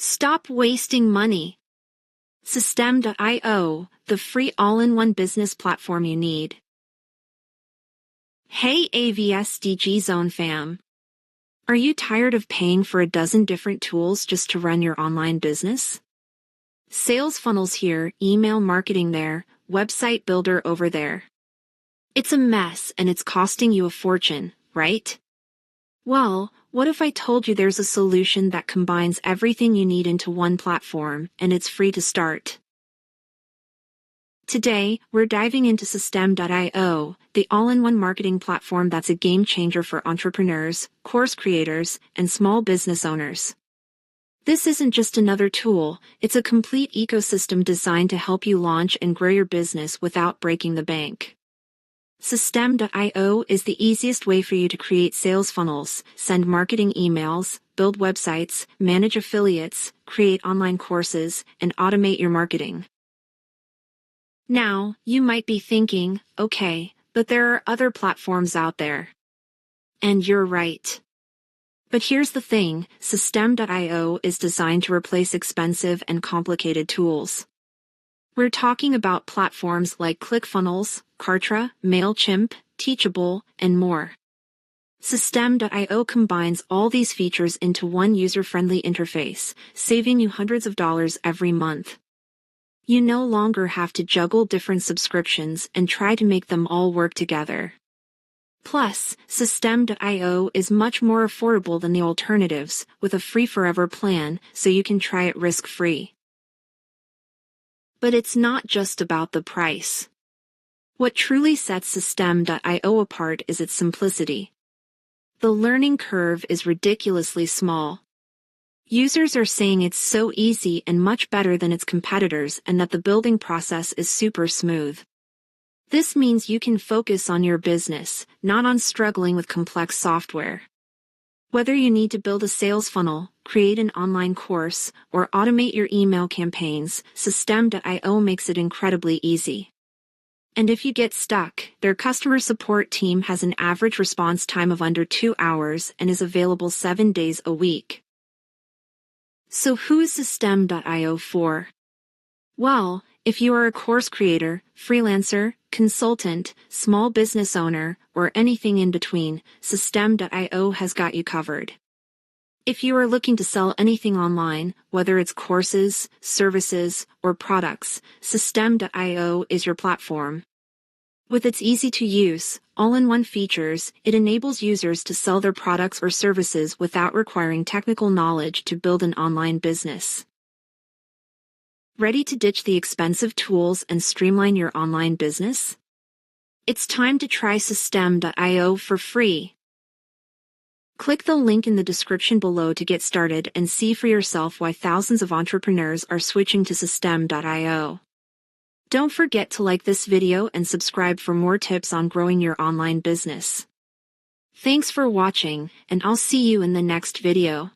Stop wasting money. System.io, the free all-in-one business platform you need. Hey AVSDG Zone fam. Are you tired of paying for a dozen different tools just to run your online business? Sales funnels here, email marketing there, website builder over there. It's a mess and it's costing you a fortune, right? Well, what if I told you there's a solution that combines everything you need into one platform, and it's free to start? Today, we're diving into System.io, the all-in-one marketing platform that's a game changer for entrepreneurs, course creators, and small business owners. This isn't just another tool, it's a complete ecosystem designed to help you launch and grow your business without breaking the bank. System.io is the easiest way for you to create sales funnels, send marketing emails, build websites, manage affiliates, create online courses, and automate your marketing. Now, you might be thinking, okay, but there are other platforms out there. And you're right. But here's the thing, System.io is designed to replace expensive and complicated tools. We're talking about platforms like ClickFunnels, Kartra, MailChimp, Teachable, and more. System.io combines all these features into one user-friendly interface, saving you hundreds of dollars every month. You no longer have to juggle different subscriptions and try to make them all work together. Plus, System.io is much more affordable than the alternatives, with a free forever plan, so you can try it risk-free. But it's not just about the price. What truly sets System.io apart is its simplicity. The learning curve is ridiculously small. Users are saying it's so easy and much better than its competitors, and that the building process is super smooth. This means you can focus on your business, not on struggling with complex software. Whether you need to build a sales funnel, create an online course, or automate your email campaigns, System.io makes it incredibly easy. And if you get stuck, their customer support team has an average response time of under 2 hours and is available 7 days a week. So who is System.io for? Well, if you are a course creator, freelancer, consultant, small business owner, or anything in between, System.io has got you covered. If you are looking to sell anything online, whether it's courses, services, or products, System.io is your platform. With its easy-to-use, all-in-one features, it enables users to sell their products or services without requiring technical knowledge to build an online business. Ready to ditch the expensive tools and streamline your online business? It's time to try System.io for free. Click the link in the description below to get started and see for yourself why thousands of entrepreneurs are switching to System.io. Don't forget to like this video and subscribe for more tips on growing your online business. Thanks for watching, and I'll see you in the next video.